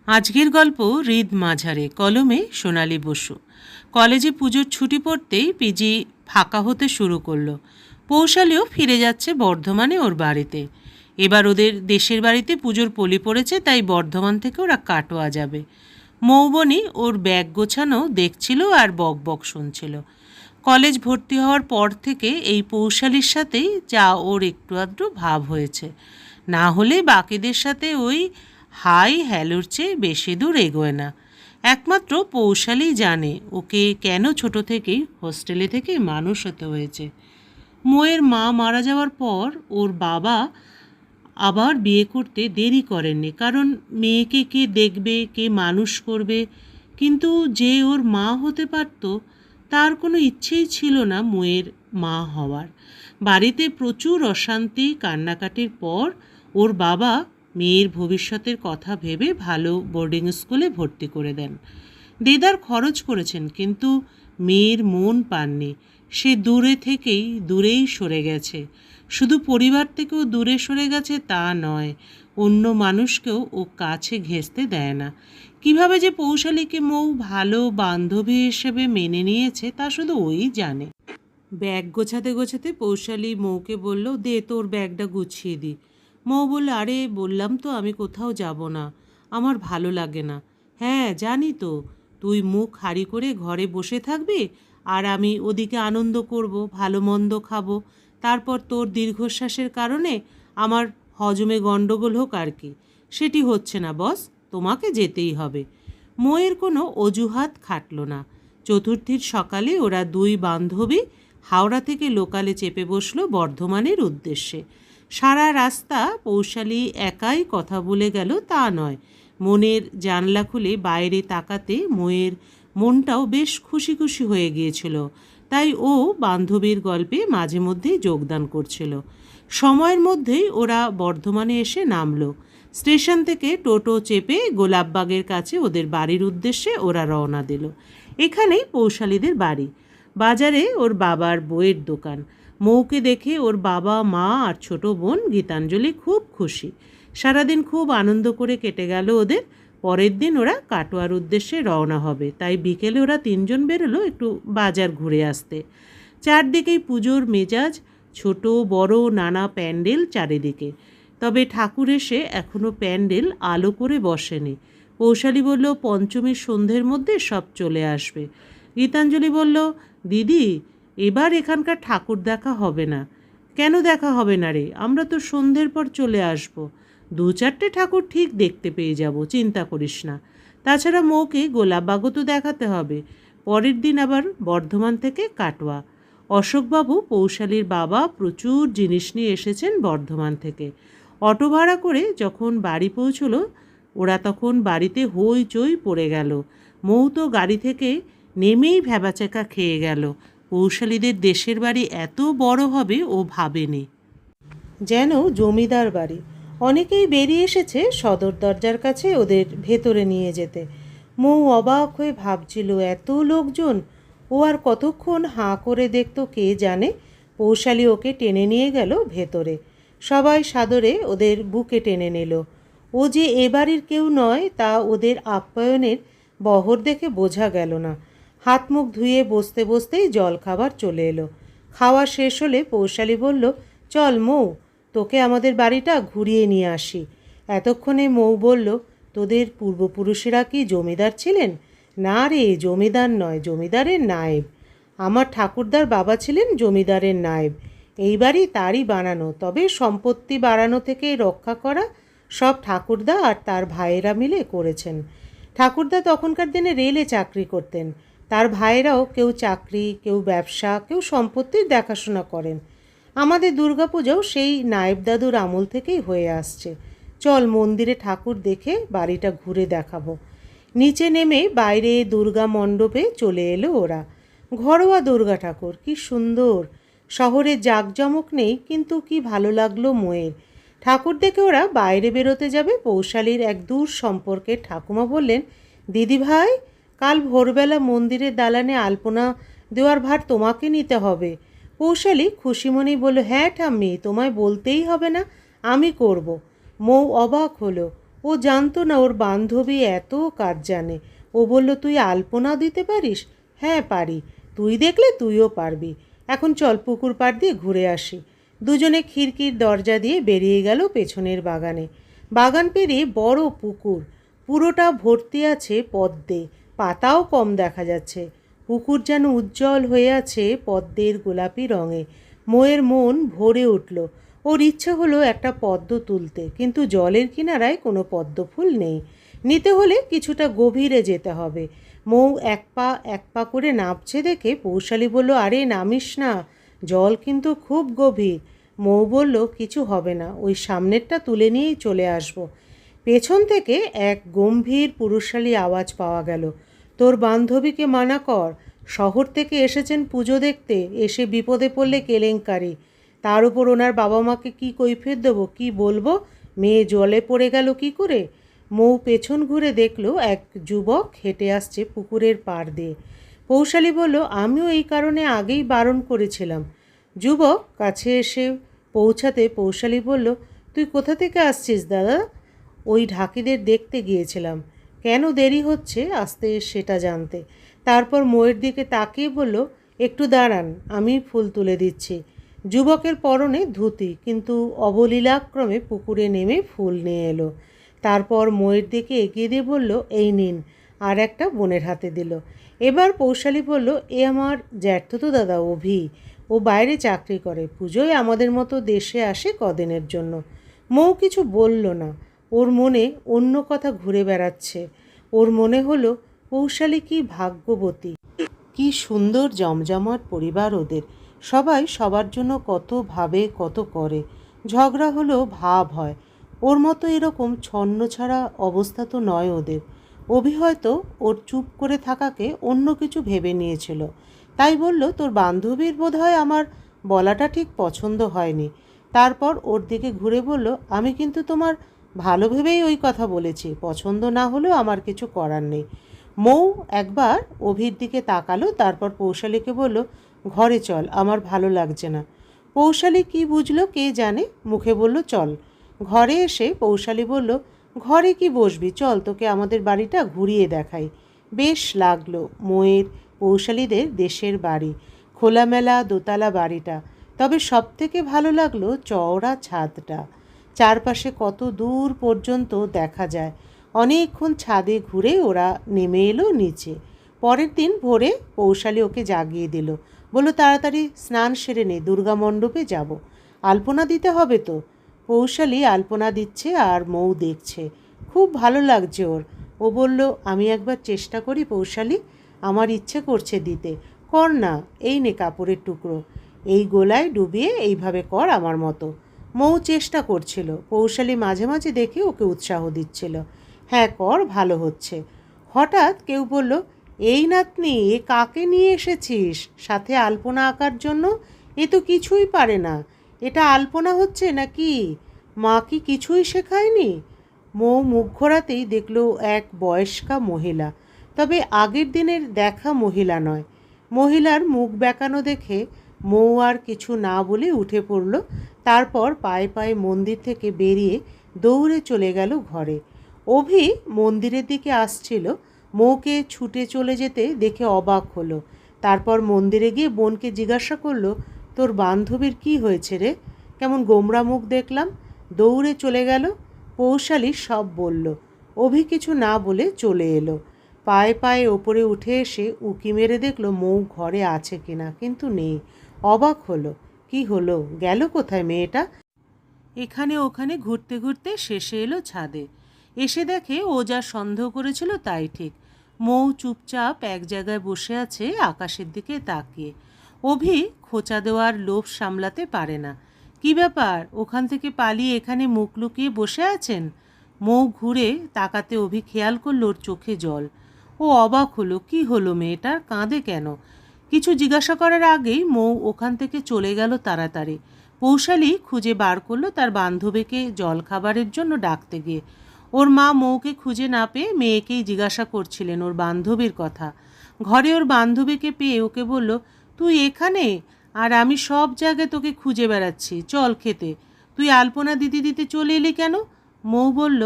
আজকের গল্প হৃদ মাঝারে, কলমে সোনালী বসু। কলেজে পুজোর ছুটি পড়তেই পিজি ফাঁকা হতে শুরু করলো। পৌশালীও ফিরে যাচ্ছে বর্ধমানে ওর বাড়িতে। এবার ওদের দেশের বাড়িতে পুজোর পলি পড়েছে, তাই বর্ধমান থেকে ওরা কাটোয়া যাবে। মৌবনি ওর ব্যাগ গোছানো দেখছিল আর বক বক শুনছিল। কলেজ ভর্তি হওয়ার পর থেকে এই পৌশালীর সাথেই যা ওর একটু আধটু ভাব হয়েছে, না হলে বাকিদের সাথে ওই হাই হ্যালোর চেয়ে বেশি দূর এগোয় না। একমাত্র পৌশালী জানে ওকে কেন ছোট থেকেই হোস্টেলে থেকে মানুষ হতে হয়েছে। মোয়ের মা মারা যাওয়ার পর ওর বাবা আবার বিয়ে করতে দেরি করেননি, কারণ মেয়েকে কে দেখবে, কে মানুষ করবে। কিন্তু যে ওর মা হতে পারত, তার কোনো ইচ্ছেই ছিল না মোয়ের মা হওয়ার। বাড়িতে প্রচুর অশান্তি কান্নাকাটির পর ওর বাবা মেয়ের ভবিষ্যতের কথা ভেবে ভালো বোর্ডিং স্কুলে ভর্তি করে দেন। দেদার খরচ করেছেন, কিন্তু মেয়ের মন পাননি। সে দূরেই সরে গেছে। শুধু পরিবার থেকেও দূরে সরে গেছে তা নয়, অন্য মানুষকেও ও কাছে ঘেঁষতে দেয় না। কিভাবে যে পৌশালীকে মৌ ভালো বান্ধবী হিসেবে মেনে নিয়েছে তা শুধু ওই জানে। ব্যাগ গোছাতে গোছাতে পৌশালী মৌকে বলল, দে তোর ব্যাগটা গুছিয়ে দি। মৌ বলল, আরে বললাম তো আমি কোথাও যাব না, আমার ভালো লাগে না। হ্যাঁ জানি তো, তুই মুখ হাঁড়ি করে ঘরে বসে থাকবি আর আমি ওদিকে আনন্দ করব, ভালো মন্দ খাবো। তারপর তোর দীর্ঘশ্বাসের কারণে আমার হজমে গণ্ডগোল হোক আর কি। সেটি হচ্ছে না বস, তোমাকে যেতেই হবে। মৌয়ের কোনো অজুহাত খাটল না। চতুর্থীর সকালে ওরা দুই বান্ধবী হাওড়া থেকে লোকালে চেপে বসলো বর্ধমানের উদ্দেশ্যে। সারা রাস্তা পৌশালী একাই কথা বলে গেল তা নয়, মনের জানলা খুলে বাইরে তাকাতে মোয়ের মনটাও বেশ খুশি খুশি হয়ে গিয়েছিল। তাই ও বান্ধবীর গল্পে মাঝে মধ্যেই যোগদান করছিল। সময়ের মধ্যেই ওরা বর্ধমানে এসে নামলো। স্টেশন থেকে টোটো চেপে গোলাপবাগের কাছে ওদের বাড়ির উদ্দেশ্যে ওরা রওনা দিল। এখানেই পৌশালীদের বাড়ি। বাজারে ওর বাবার বইয়ের দোকান। মৌকে দেখে ওর বাবা, মা আর ছোট বোন গীতাঞ্জলি খুব খুশি। সারাদিন খুব আনন্দ করে কেটে গেল ওদের। পরের দিন ওরা কাটোয়ার উদ্দেশ্যে রওনা হবে, তাই বিকেলে ওরা তিনজন বেরোলো একটু বাজার ঘুরে আসতে। চারদিকেই পুজোর মেজাজ, ছোট বড় নানা প্যান্ডেল চারিদিকে। তবে ঠাকুর এসে এখনও প্যান্ডেল আলো করে বসেনি। পৌশালী বলল, পঞ্চমীর সন্ধ্যের মধ্যে সব চলে আসবে। গীতাঞ্জলি বলল, দিদি এবার এখানকার ঠাকুর দেখা হবে না। কেন দেখা হবে না রে, আমরা তো সন্ধ্যের পর চলে আসব। 2-4টে ঠাকুর ঠিক দেখতে পেয়ে যাব, চিন্তা করিস না। তাছাড়া মৌকে গোলাপবাগও তো দেখাতে হবে। পরের দিন আবার বর্ধমান থেকে কাটোয়া। অশোকবাবু পৌশালীর বাবা প্রচুর জিনিস নিয়ে এসেছেন বর্ধমান থেকে। অটো ভাড়া করে যখন বাড়ি পৌঁছলো ওরা, তখন বাড়িতে হইচই পড়ে গেল। মৌ তো গাড়ি থেকে নেমেই ভ্যাবাচ্যাকা খেয়ে গেল। পৌশালীদের দেশের বাড়ি এত বড় হবে ও ভাবেনি। যেন জমিদার বাড়ি। অনেকেই বেরিয়ে এসেছে সদর দরজার কাছে ওদের ভেতরে নিয়ে যেতে। মৌ অবাক হয়ে ভাবছিল, এত লোকজন, ও আর কতক্ষণ হাঁ করে দেখতো কে জানে। পৌশালী ওকে টেনে নিয়ে গেল ভেতরে। সবাই সাদরে ওদের বুকে টেনে নিল। ও যে এ বাড়ির কেউ নয় তা ওদের আপ্যায়নের বহর দেখে বোঝা গেল না। হাত মুখ ধুয়ে বসতে বসতেই জল খাবার চলে এলো। খাওয়া শেষ হলে পৌশালী বলল, চল মৌ, তোকে আমাদের বাড়িটা ঘুরিয়ে নিয়ে আসি। এতক্ষণে মৌ বলল, তোদের পূর্বপুরুষেরা কি জমিদার ছিলেন? না রে, জমিদার নয়, জমিদারের নায়েব। আমার ঠাকুরদার বাবা ছিলেন জমিদারের নায়েব। এই বাড়ি তারই বানানো, তবে সম্পত্তি বাড়ানো থেকে রক্ষা করা সব ঠাকুরদা আর তার ভাইয়েরা মিলে করেছেন। ঠাকুরদা তখনকার দিনে রেলে চাকরি করতেন। তার ভাইয়েরাও কেউ চাকরি, কেউ ব্যবসা, কেউ সম্পত্তির দেখাশোনা করেন। আমাদের দুর্গাপূজাও সেই নায়েব দাদুর আমল থেকেই হয়ে আসছে। চল মন্দিরে ঠাকুর দেখে বাড়িটা ঘুরে দেখাবো। নিচে নেমে বাইরে দুর্গা মণ্ডপে চলে এলো ওরা। ঘরোয়া দুর্গা ঠাকুর, কি সুন্দর। শহরে জাঁকজমক নেই, কিন্তু কি ভালো লাগলো মোয়ের। ঠাকুর দেখে ওরা বাইরে বেরোতে যাবে। পৌশালীর এক দূর সম্পর্কের ঠাকুমা বললেন, দিদি ভাই, কাল ভোরবেলা মন্দিরের দালানে আলপনা দেওয়ার ভার তোমাকে নিতে হবে। পৌশালী খুশি মনেই বলল, হ্যাঁ ঠাম্মি, তোমায় বলতেই হবে না, আমি করব। মৌ অবাক হলো। ও ও জানতো না ওর বান্ধবী এত কাজ জানে। ও বলল, তুই আলপনা দিতে পারিস? হ্যাঁ পারি। তুই দেখলে তুইও পারবি। এখন চল পুকুর পাড় দিয়ে ঘুরে আসি। দুজনে খিড়কির দরজা দিয়ে বেরিয়ে গেল পেছনের বাগানে। বাগান পেরিয়ে বড় পুকুর, পুরোটা ভর্তি আছে পদ্মে, পাতাও কম দেখা যাচ্ছে। পুকুর যেন উজ্জ্বল হয়ে আছে পদ্মের গোলাপি রঙে। মোয়ের মন ভরে উঠল। ওর ইচ্ছে হলো একটা পদ্ম তুলতে, কিন্তু জলের কিনারায় কোনো পদ্ম ফুল নেই। নিতে হলে কিছুটা গভীরে যেতে হবে। মৌ এক পা করে নামছে দেখে পৌশালী বলল, আরে নামিস না, জল কিন্তু খুব গভীর। মৌ বলল, কিছু হবে না, ওই সামনেরটা তুলে নিয়েই চলে আসব। পেছন থেকে এক গম্ভীর পুরুষালী আওয়াজ পাওয়া গেল, তোর বান্ধবীকে মানা কর, শহর থেকে এসেছেন পুজো দেখতে, এসে বিপদে পড়লে কেলেঙ্কারি। তার উপর ওনার বাবা মাকে কী কৈফিয়ত দেবো, কী বলবো? মেয়ে জলে পড়ে গেল কি করে? মৌ পেছন ঘুরে দেখলো এক যুবক হেঁটে আসছে পুকুরের পাড় দিয়ে। পৌশালী বলল, আমিও এই কারণে আগেই বারণ করেছিলাম। যুবক কাছে এসে পৌঁছাতে পৌশালী বলল, তুই কোথা থেকে আসছিস দাদা? ওই ঢাকিদের দেখতে গিয়েছিলাম। কেন দেরি হচ্ছে আসতে সেটা জানতে। তারপর মৌয়ের দিকে তাকিয়ে বলল, একটু দাঁড়ান, আমি ফুল তুলে দিচ্ছি। যুবকের পরনে ধুতি, কিন্তু অবলীলাক্রমে পুকুরে নেমে ফুল নিয়ে এলো। তারপর মৌয়ের দিকে এগিয়ে দিয়ে বলল, এই নিন, আর একটা বোনের হাতে দিল। এবার পৌশালী বলল, এ আমার জ্যাঠতো দাদা অভি, ও বাইরে চাকরি করে, পুজোয় আমাদের মতো দেশে আসে কদিনের জন্য। মৌ কিছু বলল না। ওর মনে অন্য কথা ঘুরে বেড়াচ্ছে। ওর মনে হলো, পৌশালী কি ভাগ্যবতী, কি সুন্দর জমজমাট পরিবার ওদের। সবাই সবার জন্য কত ভাবে, কত করে। ঝগড়া হলেও ভাব হয়। ওর মতো এরকম ছন্ন ছাড়া অবস্থা তো নয় ওদের। অভি হয়তো ওর চুপ করে থাকাকে অন্য কিছু ভেবে নিয়েছিল। তাই বলল, তোর বান্ধবীর বোধহয় আমার বলাটা ঠিক পছন্দ হয়নি। তারপর ওর দিকে ঘুরে বলল, আমি কিন্তু তোমার ভালো ভেবেই ওই কথা বলেছি, পছন্দ না হলেও আমার কিছু করার নেই। মৌ একবার অভির দিকে তাকালো, তারপর পৌশালীকে বলল, ঘরে চল, আমার ভালো লাগছে না। পৌশালী কি বুঝলো কে জানে, মুখে বলল, চল। ঘরে এসে পৌশালী বলল, ঘরে কি বসবি, চল তোকে আমাদের বাড়িটা ঘুরিয়ে দেখাই। বেশ লাগলো মৌয়ের পৌশালীদের দেশের বাড়ি, খোলামেলা দোতলা বাড়িটা। তবে সবথেকে ভালো লাগলো চওড়া ছাদটা। চারপাশে কত দূর পর্যন্ত দেখা যায়। অনেকক্ষণ ছাদে ঘুরে ওরা নেমে এলো নিচে। পরের দিন ভোরে পৌশালী ওকে জাগিয়ে দিল, বলল, তাড়াতাড়ি স্নান সেরে নে, দুর্গা মণ্ডপে যাব, আলপনা দিতে হবে তো। পৌশালী আলপনা দিচ্ছে আর মৌ দেখছে। খুব ভালো লাগছে ওর। ও বলল, আমি একবার চেষ্টা করি পৌশালী, আমার ইচ্ছে করছে দিতে। কর না, এই নে কাপড়ের টুকরো, এই গোলায় ডুবিয়ে এইভাবে কর আমার মতো। মৌ চেষ্টা করছিল, পৌশালী মাঝে মাঝে দেখে ওকে উৎসাহ দিচ্ছিল। হ্যাঁ কর, ভালো হচ্ছে। হঠাৎ কেউ বলল, এই নাতনি, এ কাকে নিয়ে এসেছিস সাথে আলপনা আঁকার জন্য? এ তো কিছুই পারে না, এটা আলপনা হচ্ছে নাকি? মা কি কিছুই শেখায়নি? মৌ মুখ ঘোরাতেই দেখল এক বয়স্কা মহিলা, তবে আগের দিনের দেখা মহিলা নয়। মহিলার মুখ বেঁকানো দেখে মৌ আর কিছু না বলে উঠে পড়ল। তারপর পায়ে পায়ে মন্দির থেকে বেরিয়ে দৌড়ে চলে গেল ঘরে। অভি মন্দিরের দিকে আসছিল, মৌকে ছুটে চলে যেতে দেখে অবাক হলো। তারপর মন্দিরে গিয়ে বোনকে জিজ্ঞাসা করলো, তোর বান্ধবীর কি হয়েছে রে, কেমন গোমরা মুখ দেখলাম? দৌড়ে চলে গেল। পৌশালী সব বলল। অভি কিছু না বলে চলে এলো। পায়ে পায়ে ওপরে উঠে এসে উঁকি মেরে দেখলো মৌ ঘরে আছে কিনা, কিন্তু নেই। অবাক হলো, কি হলো, গেল কোথায় মেয়েটা? এখানে ওখানে ঘুরতে ঘুরতে শেষে এলো ছাদে। এসে দেখে ও যা সন্দেহ করেছিল তাই ঠিক। মৌ চুপচাপ এক জায়গায় বসে আছে আকাশের দিকে তাকিয়ে। অভি খোঁচা দেওয়ার লোভ সামলাতে পারে না। কি ব্যাপার, ওখান থেকে পালিয়ে এখানে মুখ লুকিয়ে বসে আছেন? মৌ ঘুরে তাকাতে অভি খেয়াল করল ওর চোখে জল। ও অবাক হলো, কি হলো মেয়েটার, কাঁদে কেন? কিছু জিজ্ঞাসা করার আগেই মৌ ওখান থেকে চলে গেল তাড়াতাড়ি। পৌশালী খুঁজে বার করলো তার বান্ধবীকে জল খাবারের জন্য ডাকতে গিয়ে। ওর মা মৌকে খুঁজে না পেয়ে মেয়েকেই জিজ্ঞাসা করছিলেন ওর বান্ধবীর কথা। ঘরে ওর বান্ধবীকে পেয়ে ওকে বলল, তুই এখানে, আর আমি সব জায়গায় তোকে খুঁজে বেড়াচ্ছি, চল খেতে। তুই আলপনা দিতে দিতে চলে এলি কেন? মৌ বলল,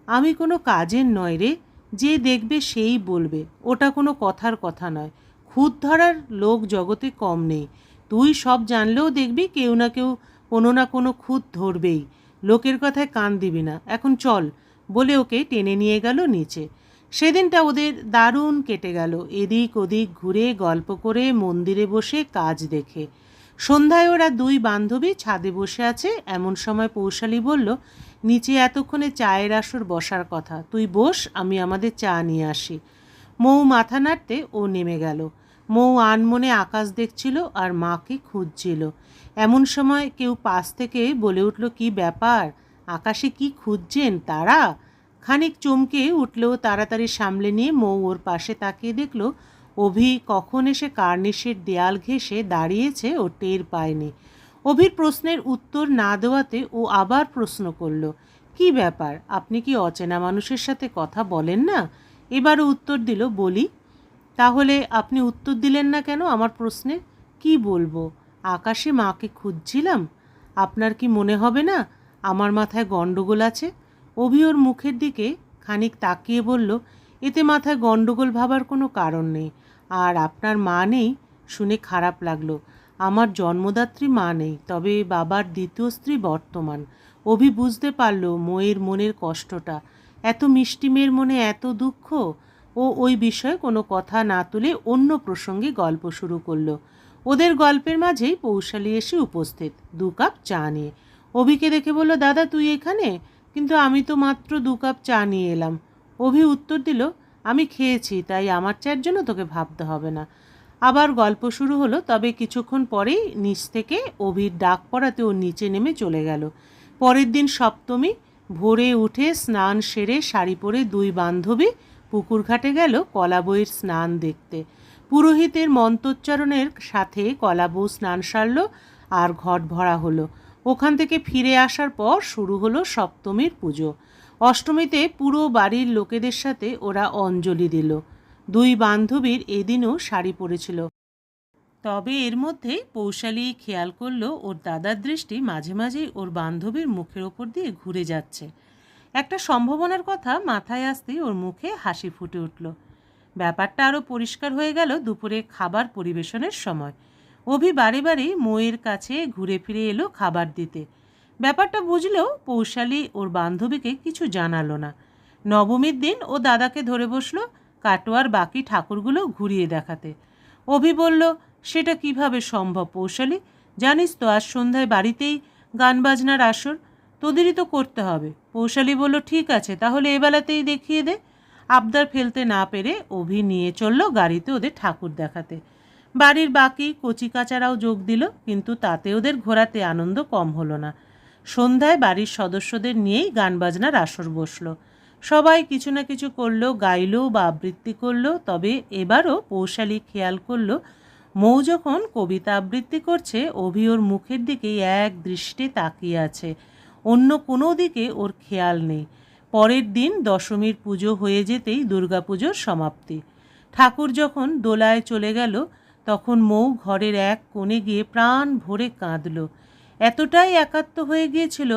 আমি কোনো কাজের নয় রে, যে দেখবে সেই বলবে, ওটা কোনো কথার কথা নয়। খুঁত ধরার লোক জগতে কম নেই। তুই সব জানলেও দেখবি কেউ না কেউ কোনো না কোনো খুঁত ধরবেই। লোকের কথায় কান দিবি না, এখন চল বলে ওকে টেনে নিয়ে গেল নিচে। সেদিনটা ওদের দারুণ কেটে গেল, এদিক ওদিক ঘুরে, গল্প করে, মন্দিরে বসে, কাজ দেখে। সন্ধ্যায় ওরা দুই বান্ধবী ছাদে বসে আছে, এমন সময় পৌশালী বলল, নিচে এতক্ষণে চায়ের আসর বসার কথা, তুই বস, আমি আমাদের চা নিয়ে আসি। মৌ মাথা নাড়তে ও নেমে গেল। মৌ আনমনে আকাশ দেখছিল আর মাকে খুঁজছিল। এমন সময় কেউ পাশ থেকে বলে উঠল, কি ব্যাপার, আকাশে কি খুঁজছেন তারা? খানিক চমকে উঠলেও তাড়াতাড়ি সামলে নিয়ে মৌ ওর পাশে তাকিয়ে দেখল অভি কখন এসে কার্নিশের দেয়াল ঘেঁষে দাঁড়িয়েছে ও টের পায়নি। অভির প্রশ্নের উত্তর না দেওয়াতে ও আবার প্রশ্ন করল, কি ব্যাপার, আপনি কি অচেনা মানুষের সাথে কথা বলেন না? এবারও উত্তর দিল, বলি। তাহলে আপনি উত্তর দিলেন না কেন আমার প্রশ্নে? কি বলবো, আকাশে মাকে খুঁজছিলাম। আপনার কি মনে হবে না আমার মাথায় গণ্ডগোল আছে? অভি ওর মুখের দিকে খানিক তাকিয়ে বলল, এতে মাথায় গণ্ডগোল ভাবার কোনো কারণ নেই। আর আপনার মা নেই শুনে খারাপ লাগলো। আমার জন্মদাত্রী মা নেই, তবে বাবার দ্বিতীয় স্ত্রী বর্তমান। অভি বুঝতে পারল ময়ের মনের কষ্টটা। এত মিষ্টি মেয়ের মনে এত দুঃখ। ও ওই বিষয়ে কোনো কথা না তুলে অন্য প্রসঙ্গে গল্প শুরু করলো। ওদের গল্পের মাঝেই পৌশালী এসে উপস্থিত, 2 কাপ চা নিয়ে। অভিকে দেখে বলল, দাদা তুই এখানে? কিন্তু আমি তো মাত্র 2 কাপ চা নিয়ে এলাম। অভি উত্তর দিল, আমি খেয়েছি, তাই আমার চায়ের জন্য তোকে ভাবতে হবে না। আবার গল্প শুরু হলো, তবে কিছুক্ষণ পরেই নিচ থেকে অভির ডাক পড়াতে ও নিচে নেমে চলে গেল। পরের দিন সপ্তমী, ভোরে উঠে স্নান সেরে শাড়ি পরে 2 বান্ধবী পুকুর ঘাটে গেল কলাবইয়ের স্নান দেখতে। পুরোহিতের মন্ত্রোচ্চারণের সাথে কলাবউ স্নান সারল আর ঘট ভরা হলো। ওখান থেকে ফিরে আসার পর শুরু হলো সপ্তমীর পুজো। অষ্টমীতে পুরো বাড়ির লোকেদের সাথে ওরা অঞ্জলি দিল। 2 বান্ধবীর এদিনও শাড়ি পরেছিল, তবে এর মধ্যেই পৌশালী খেয়াল করলো ওর দাদার দৃষ্টি মাঝে মাঝেই ওর বান্ধবীর মুখের ওপর দিয়ে ঘুরে যাচ্ছে। একটা সম্ভাবনার কথা মাথায় আসতেই ওর মুখে হাসি ফুটে উঠল। ব্যাপারটা আরও পরিষ্কার হয়ে গেল দুপুরে খাবার পরিবেশনের সময়। অভি বারে বারে ময়ের কাছে ঘুরে ফিরে এলো খাবার দিতে। ব্যাপারটা বুঝলেও পৌশালী ওর বান্ধবীকে কিছু জানালো না। নবমীর দিন ও দাদাকে ধরে বসলো কাটোয়ার বাকি ঠাকুরগুলো ঘুরিয়ে দেখাতে। অভি বলল, সেটা কিভাবে সম্ভব পৌশালী? জানিস তো আজ সন্ধ্যায় বাড়িতেই গান বাজনার আসর, তোদেরই তো করতে হবে। পৌশালী বলল, ঠিক আছে, তাহলে এবেলাতেই দেখিয়ে দে। আবদার ফেলতে না পেরে অভি নিয়ে চলল গাড়িতে ওদের ঠাকুর দেখাতে। বাড়ির বাকি কচিকাচারাও যোগ দিল, কিন্তু তাতে ওদের ঘোরাতে আনন্দ কম হলো না। সন্ধ্যায় বাড়ির সদস্যদের নিয়েই গান বাজনার আসর বসলো। সবাই কিছু না কিছু করলো, গাইলো বা আবৃত্তি করলো। তবে এবারও পৌশালী খেয়াল করলো মৌ যখন কবিতা আবৃত্তি করছে অভি ওর মুখের দিকে এক দৃষ্টে তাকিয়ে আছে, অন্য কোনো দিকে ওর খেয়াল নেই। পরের দিন দশমীর পুজো হয়ে যেতেই দুর্গাপুজোর সমাপ্তি। ঠাকুর যখন দোলায় চলে গেল তখন মৌ ঘরের এক কোণে গিয়ে প্রাণ ভরে কাঁদল। এতটাই একাত্ম হয়ে গিয়েছিল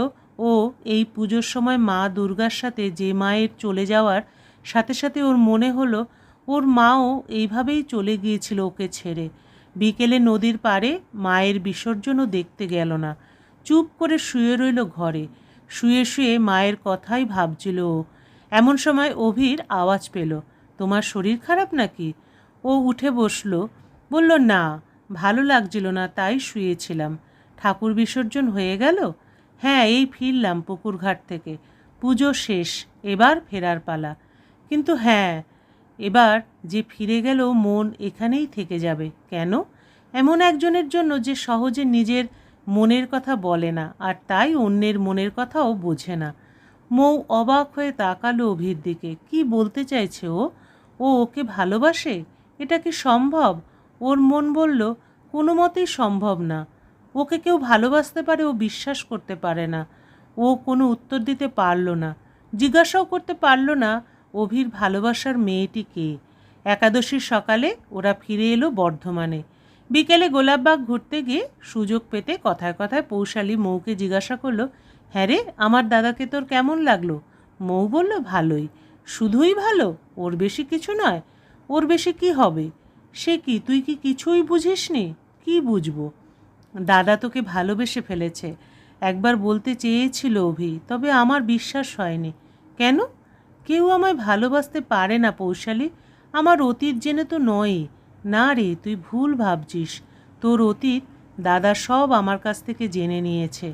ও এই পুজোর সময় মা দুর্গার সাথে যে মায়ের চলে যাওয়ার সাথে সাথে ওর মনে হলো ওর মাও এইভাবেই চলে গিয়েছিল ওকে ছেড়ে। বিকেলে নদীর পাড়ে মায়ের বিসর্জনও দেখতে গেল না, চুপ করে শুয়ে রইল ঘরে। শুয়ে শুয়ে মায়ের কথাই ভাবছিল ও। এমন সময় অভির আওয়াজ পেল, তোমার শরীর খারাপ নাকি? ও উঠে বসলো, বলল, না, ভালো লাগছিল না, তাই শুয়েছিলাম। ঠাকুর বিসর্জন হয়ে গেল? হ্যাঁ, এই ফিরলাম পুকুরঘাট থেকে, পুজো শেষ, এবার ফেরার পালা। কিন্তু হ্যাঁ, এবার যে ফিরে গেল মন এখানেই থেকে যাবে। কেন? এমন একজনের জন্য যে সহজে নিজের মনের কথা বলে না, আর তাই অন্যের মনের কথাও বোঝে না। মৌ অবাক হয়ে তাকালো অভির দিকে। কি বলতে চাইছে ও? ও ওকে ভালোবাসে? এটা কি সম্ভব? ওর মন বলল, কোনো মতেই সম্ভব না। ওকে কেউ ভালোবাসতে পারে ও বিশ্বাস করতে পারে না। ও কোনো উত্তর দিতে পারল না, জিজ্ঞাসাও করতে পারল না অভির ভালোবাসার মেয়েটি কে। একাদশীর সকালে ওরা ফিরে এলো বর্ধমানে। বিকেলে গোলাপবাগ ঘুরতে গিয়ে সুযোগ পেতে কথায় কথায় পৌশালী মৌকে জিজ্ঞাসা করলো, হ্যাঁ রে, আমার দাদাকে তোর কেমন লাগলো? মৌ বলল, ভালোই। শুধুই ভালো? ওর বেশি কিছু নয়? ওর বেশি কি হবে? সে কি, তুই কি কিছুই বুঝিসনি? কি বুঝবো? দাদা তোকে ভালোবেসে ফেলেছে, একবার বলতে চেয়েছিল অভি, তবে আমার বিশ্বাস হয়নি। কেন? কেউ আমায় ভালোবাসতে পারে না পৌশালী। আমার অতীত জেনে তো নয়ই। না রে, তুই ভুল ভাবছিস। তোর অতীত দাদা সব আমার কাছ থেকে জেনে নিয়েছে,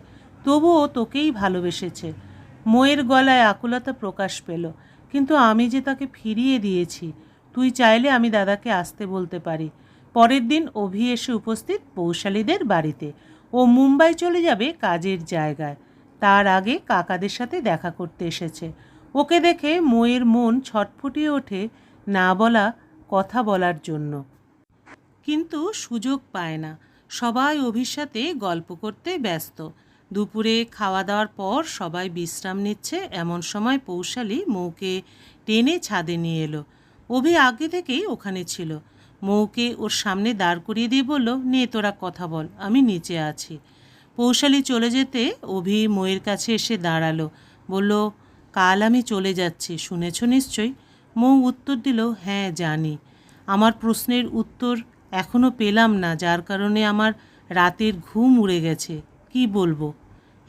তবুও তোকেই ভালোবেসেছে। মোয়ের গলায় আকুলতা প্রকাশ পেল। কিন্তু আমি যে তাকে ফিরিয়ে দিয়েছি। তুই চাইলে আমি দাদাকে আসতে বলতে পারি। পরের দিন অভি এসে উপস্থিত পৌশালীদের বাড়িতে। ও মুম্বাই চলে যাবে কাজের জায়গায়। তার আগে কাকাদের সাথে দেখা করতে এসেছে। ওকে দেখে মোয়ের মন ছটফটিয়ে ওঠে না বলা কথা বলার জন্য, কিন্তু সুযোগ পায় না। সবাই অভির সাথে গল্প করতে ব্যস্ত। দুপুরে খাওয়া দাওয়ার পর সবাই বিশ্রাম নিচ্ছে, এমন সময় পৌশালী মৌকে টেনে ছাদে নিয়ে এলো। অভি আগে থেকেই ওখানে ছিল। মৌকে ওর সামনে দাঁড় করিয়ে দিয়ে বলল, নে তোরা কথা বল, আমি নিচে আছি। পৌশালী চলে যেতে অভি মৌয়ের কাছে এসে দাঁড়ালো। বলল, কাল আমি চলে যাচ্ছি, শুনেছ নিশ্চয়ই? মৌ উত্তর দিল, হ্যাঁ জানি। আমার প্রশ্নের উত্তর এখনও পেলাম না, যার কারণে আমার রাতের ঘুম উড়ে গেছে। কি বলবো?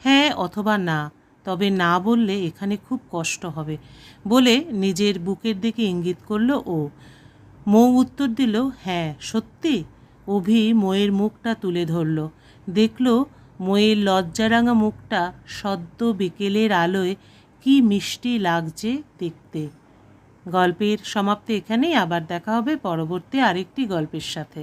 হ্যাঁ অথবা না, তবে না বললে এখানে খুব কষ্ট হবে বলে নিজের বুকের দিকে ইঙ্গিত করল ও। মৌ উত্তর দিল, হ্যাঁ সত্যি। অভি মৌয়ের মুখটা তুলে ধরল। দেখল মৌয়ের লজ্জারাঙা মুখটা সদ্য বিকেলের আলোয় কি মিষ্টি লাগছে দেখতে। গল্পের সমাপ্তি এখানেই। আবার দেখা হবে পরবর্তী আরেকটি গল্পের সাথে।